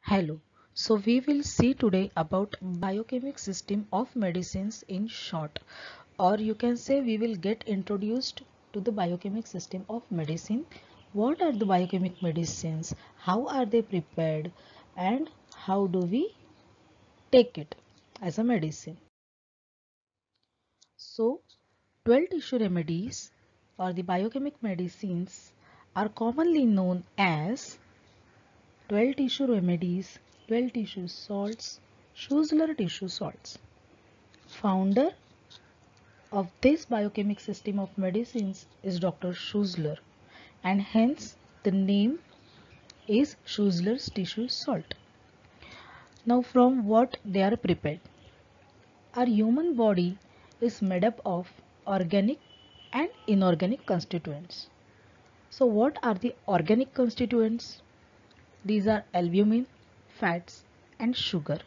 Hello. So we will see today about biochemic system of medicines in short, or you can say we will get introduced to the biochemic system of medicine. What are the biochemic medicines? How are they prepared? And how do we take it as a medicine? So 12 tissue remedies or the biochemic medicines are commonly known as 12 tissue remedies, 12 tissue salts, Schussler tissue salts. Founder of this biochemic system of medicines is Dr. Schussler, and hence the name is Schussler's tissue salt. Now from what they are prepared? Our human body is made up of organic and inorganic constituents. So what are the organic constituents? These are albumin, fats and sugar.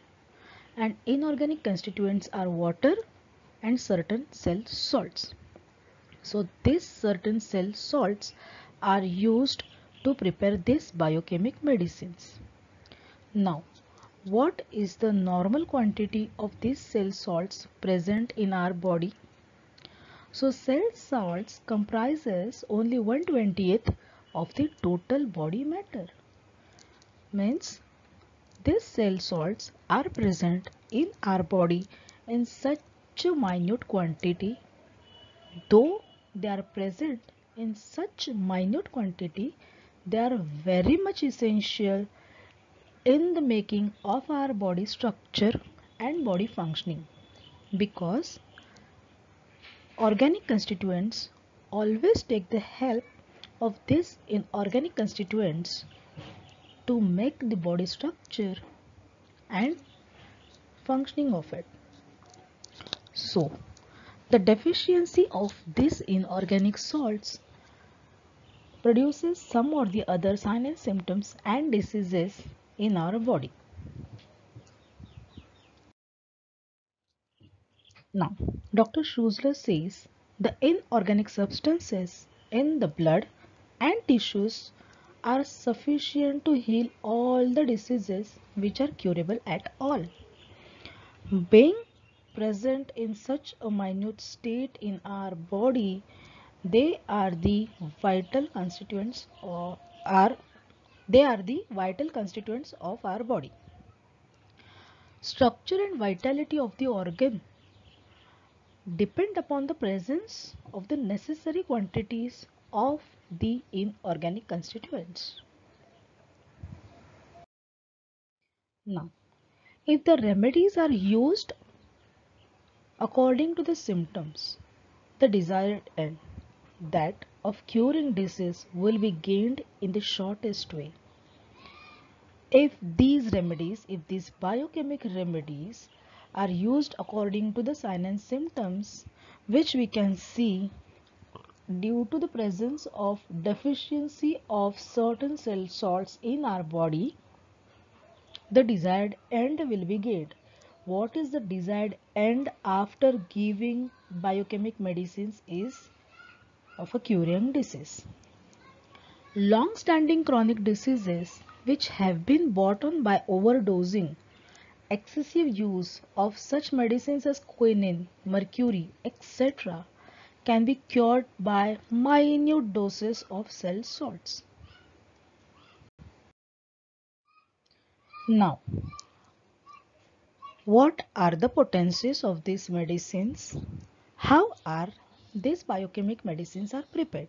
And inorganic constituents are water and certain cell salts. So these certain cell salts are used to prepare these biochemic medicines. Now, what is the normal quantity of these cell salts present in our body? So cell salts comprises only 1/20th of the total body matter. Means these cell salts are present in our body in such a minute quantity. Though they are present in such minute quantity, they are very much essential in the making of our body structure and body functioning, because organic constituents always take the help of these inorganic constituents to make the body structure and functioning of it. So, the deficiency of these inorganic salts produces some or the other signs and symptoms and diseases in our body. Now, Dr. Schussler says the inorganic substances in the blood and tissues are sufficient to heal all the diseases which are curable at all. Being present in such a minute state in our body, they are the vital constituents or are they are the vital constituents of our body. Structure and vitality of the organ depend upon the presence of the necessary quantities of the inorganic constituents. Now, if the remedies are used according to the symptoms, the desired end, that of curing disease, will be gained in the shortest way. If these biochemical remedies are used according to the signs and symptoms, which we can see due to the presence of deficiency of certain cell salts in our body, the desired end will be gained. What is the desired end after giving biochemic medicines is of a curing disease. Long-standing chronic diseases which have been brought on by overdosing, excessive use of such medicines as quinine, mercury, etc. can be cured by minute doses of cell salts. Now, what are the potencies of these medicines? How are these biochemic medicines are prepared?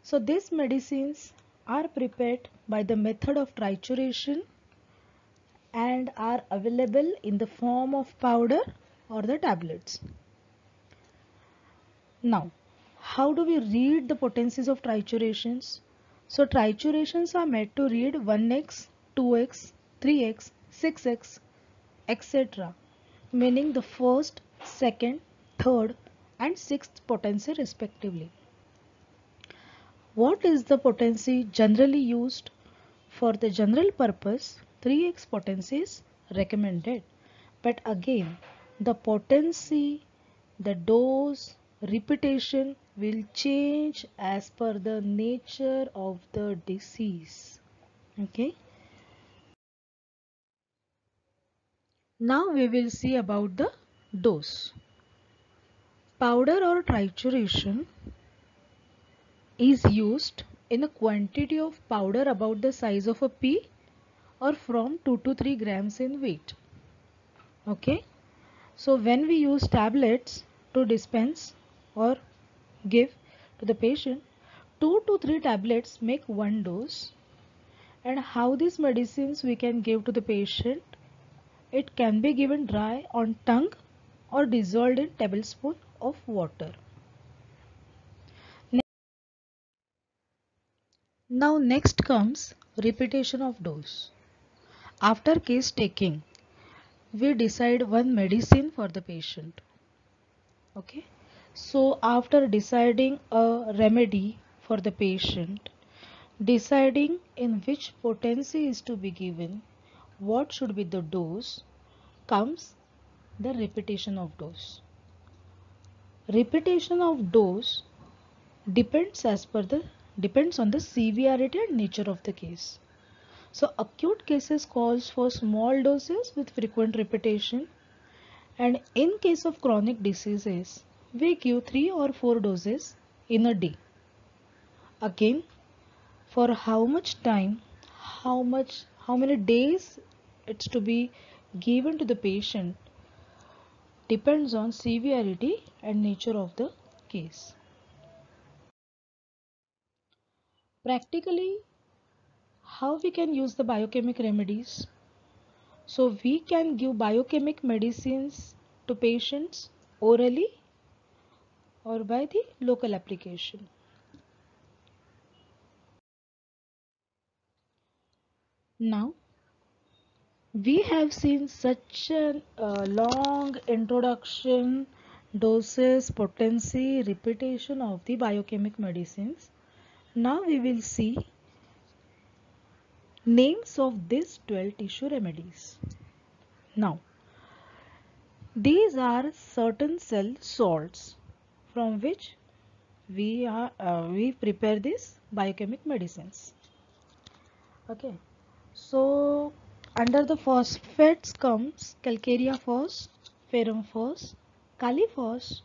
So these medicines are prepared by the method of trituration and are available in the form of powder or the tablets. Now, how do we read the potencies of triturations? So triturations are made to read 1x, 2x, 3x, 6x, etc. meaning the first, second, third and sixth potency respectively. What is the potency generally used? For the general purpose, 3x potency is recommended. But again, the potency, the dose, repetition will change as per the nature of the disease. Okay. Now we will see about the dose. Powder or trituration is used in a quantity of powder about the size of a pea or from 2 to 3 grams in weight. Okay. So when we use tablets to dispense or give to the patient, 2 to 3 tablets make one dose. And how these medicines we can give to the patient? It can be given dry on tongue or dissolved in tablespoon of water. Now next comes repetition of dose. After case taking, we decide one medicine for the patient. Okay. So after deciding a remedy for the patient, deciding in which potency is to be given, what should be the dose, comes the repetition of dose. Repetition of dose depends on the severity and nature of the case. So acute cases calls for small doses with frequent repetition, and in case of chronic diseases we give 3 or 4 doses in a day. Again, for how much time, how many days it's to be given to the patient depends on severity and nature of the case. Practically, how we can use the biochemic remedies? So we can give biochemic medicines to patients orally or by the local application. Now we have seen such a long introduction, doses, potency, repetition of the biochemic medicines. Now we will see names of these 12 tissue remedies. Now these are certain cell salts from which we prepare these biochemic medicines. Okay, so under the phosphates comes calcarea phos, ferrum phos, kali phos,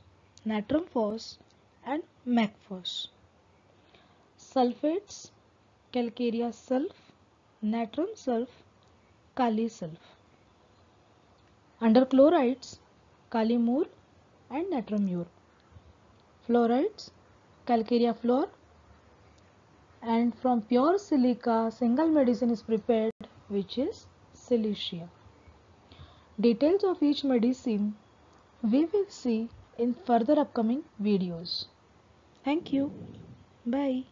natrum phos, and mac phos. Sulfates, calcarea sulf, natrum sulf, kali sulf. Under chlorides, kali mur and natrum mur. Fluorides, calcarea fluor, and from pure silica single medicine is prepared, which is silicia. Details of each medicine we will see in further upcoming videos. Thank you. Bye.